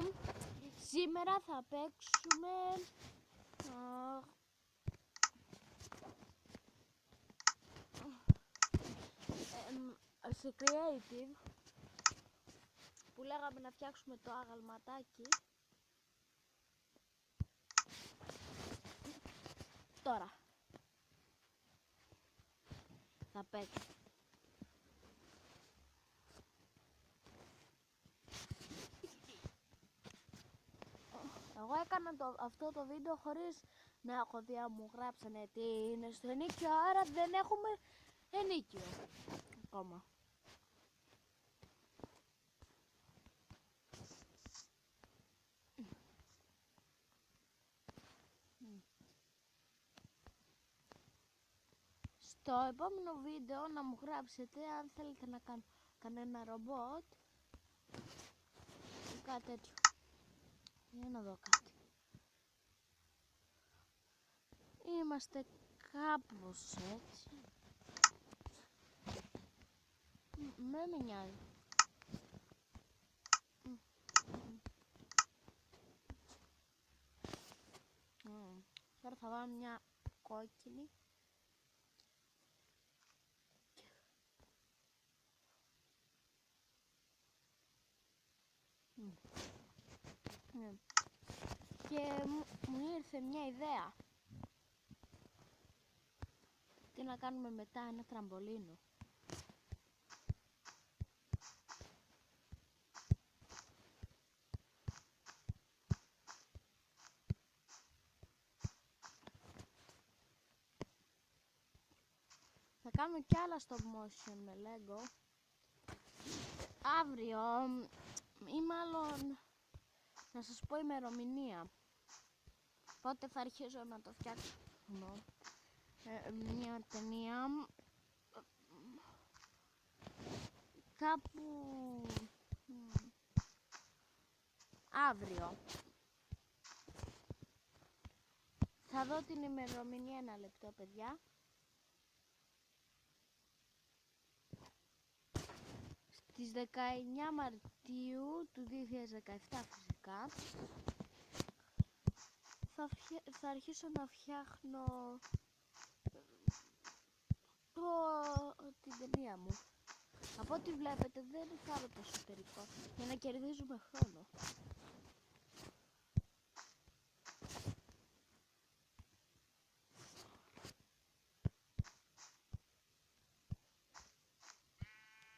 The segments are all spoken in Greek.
μου. Σήμερα θα παίξουμε σε creative που λέγαμε να φτιάξουμε το αγαλματάκι. Τώρα θα παίξω. Εγώ έκανα αυτό το βίντεο χωρίς να έχω δει αν μου γράψανε τι είναι στο ενίκιο, άρα δεν έχουμε ενίκιο ακόμα. Στο επόμενο βίντεο να μου γράψετε αν θέλετε να κάνω κανένα ρομπότ ή κάτι τέτοιο. Για να δω κάτι. Είμαστε κάπως έτσι. Με νοιάζει. Τώρα θα βάλω μια κόκκινη. Και μου ήρθε μια ιδέα. Τι να κάνουμε μετά, ένα τραμπολίνο. Θα κάνουμε κι άλλα stop motion με Lego. Αύριο ή μάλλον να σας πω ημερομηνία. Πότε θα αρχίσω να το φτιάξω. Μια ταινία. Κάπου αύριο. Θα δω την ημερομηνία, ένα λεπτό παιδιά. Στις 19 Μαρτίου του 2017 φυσικά θα αρχίσω να φτιάχνω την ταινία μου. Από ό,τι βλέπετε δεν είναι πάρα το εσωτερικό για να κερδίζουμε χρόνο.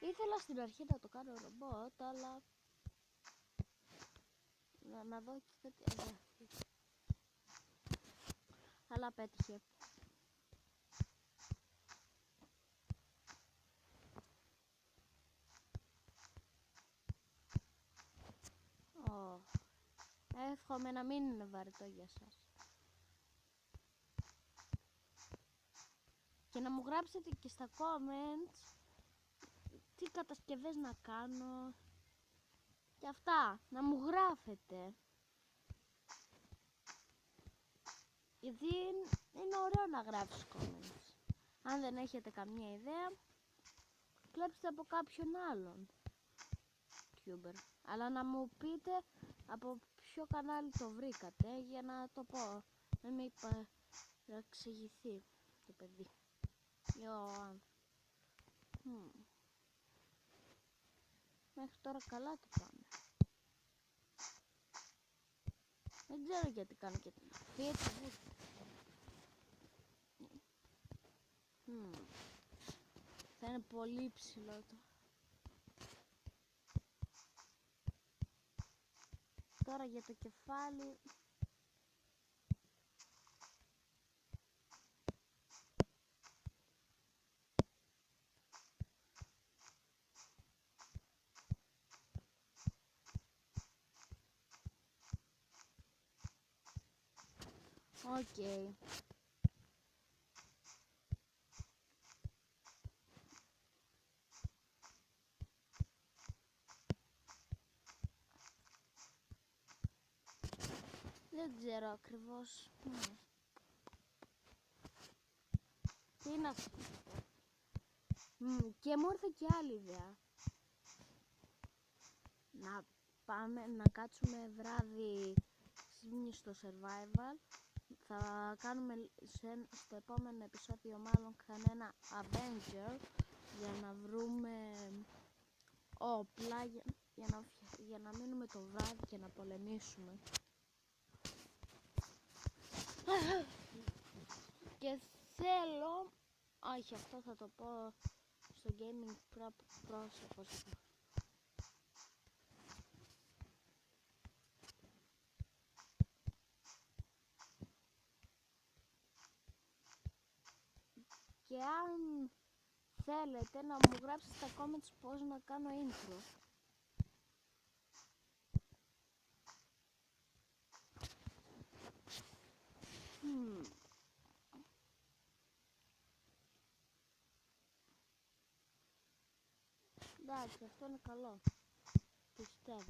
Ήθελα στην αρχή να το κάνω ρομπότ, αλλά να δω και κάτι. Αλλά πέτυχε. Εύχομαι να μην είναι βαρετό για σας. Και να μου γράψετε και στα comments τι κατασκευές να κάνω. Και αυτά, να μου γράφετε. Γιατί είναι ωραίο να γράψεις comments. Αν δεν έχετε καμία ιδέα, κλέψτε από κάποιον άλλον YouTuber. Αλλά να μου πείτε από ποιο κανάλι το βρήκατε για να το πω. Να μην παραξηγηθεί το παιδί. Μέχρι τώρα καλά το πάμε. Δεν ξέρω γιατί κάνω και την αφή έτσι. Θα είναι πολύ ψηλό το. Τώρα για το κεφάλι. Οκ. Δεν ξέρω ακριβώς. Τι να σου πω. Και μου ήρθε και άλλη ιδέα. Να πάμε να κάτσουμε βράδυ στο survival. Θα κάνουμε στο επόμενο επεισόδιο μάλλον κανένα Avenger για να βρούμε όπλα για να μείνουμε το βράδυ και να πολεμήσουμε. Και θέλω, όχι, αυτό θα το πω στο gaming πρόσωπος. Και αν θέλετε να μου γράψετε στα comments πώς να κάνω intro. Εντάξει, αυτό είναι καλό. Πιστεύω.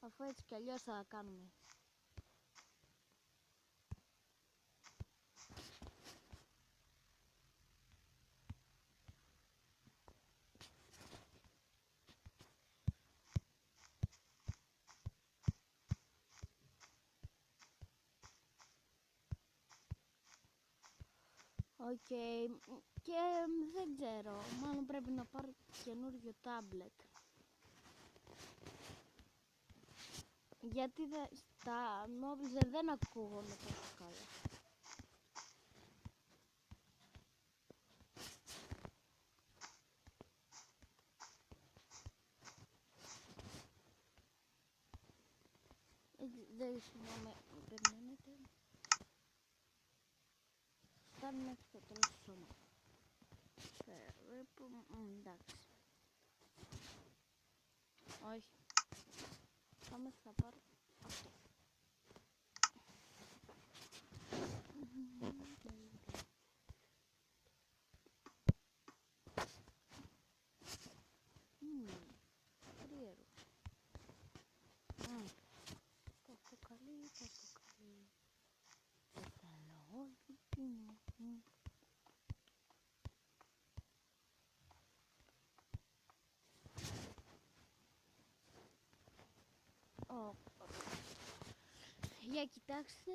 Αφού έτσι κι αλλιώς θα κάνουμε. Οκ, και δεν ξέρω, μάλλον πρέπει να πάρω καινούριο τάμπλετ. Γιατί στα Mobiles δεν ακούγομαι τόσο καλά. Δεν συγγνώμη, περιμένετε. Φτάνει μέχρι το τέλος του σώμα. Εντάξει. Όχι. Πάμε, θα πάρω αυτό. Περίεργο. Πορτοκαλί. Για κοιτάξτε.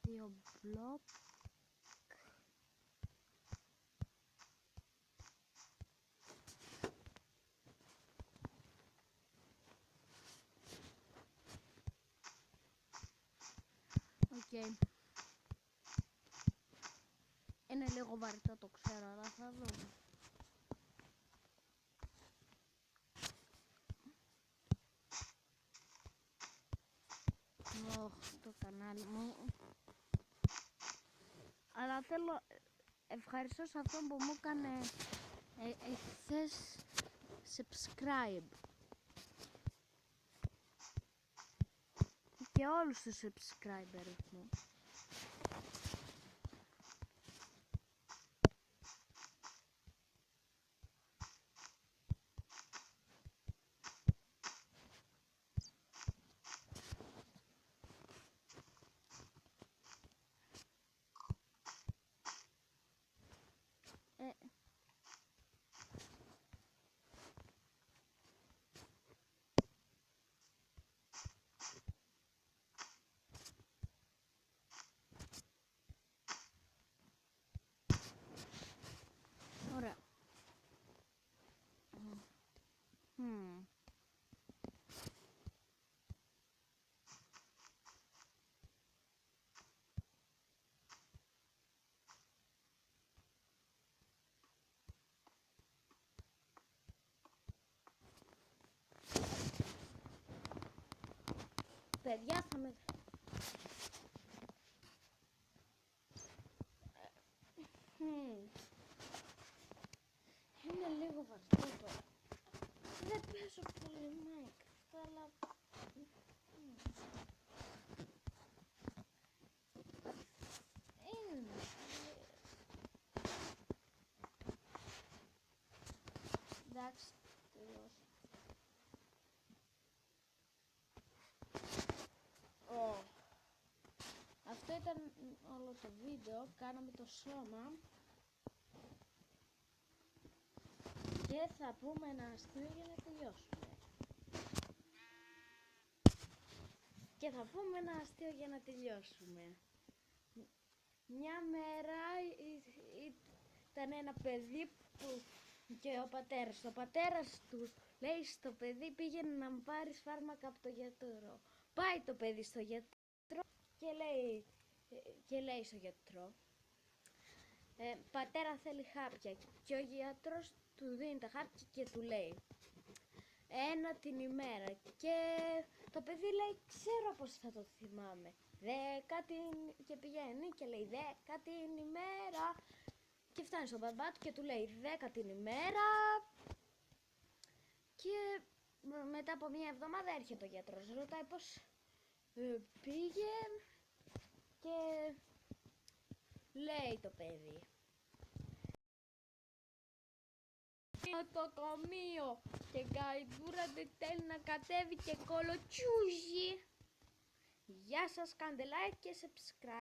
Δύο μπλοκ. Είναι λίγο βαρύτο, το ξέρω, αλλά θα δούμε. Το κανάλι μου. Αλλά θέλω, ευχαριστώ σε αυτόν που μου έκανε εχθές subscribe. Και όλους τους subscribers μου. παιδιά θα με... Είναι λίγο βαρετό τώρα. Δεν παίζω πολύ Minecraft, αλλά... Είναι... Εντάξει, τελειώσω. Αυτό ήταν όλο το βίντεο. Κάναμε το σώμα. Και θα πούμε ένα αστείο για να τελειώσουμε. Μια μέρα ήταν ένα παιδί που και ο πατέρας του λέει στο παιδί πήγαινε να μου πάρεις φάρμακα από το γιατρό. Πάει το παιδί στο γιατρό και λέει στο γιατρό πατέρα θέλει χάπια και ο γιατρός του δίνει τα χάπια και του λέει 1 την ημέρα και το παιδί λέει ξέρω πως θα το θυμάμαι 10 και πηγαίνει και λέει 10 την ημέρα και φτάνει στον μπαμπά του και του λέει 10 την ημέρα και μετά από μια εβδομάδα έρχεται ο γιατρός, ρωτάει πως πήγε και λέει το παιδί το κομείο και γαϊδούρα δεν θέλει να κατέβει και κολοτσούζει. Γεια σας, κάντε like και subscribe.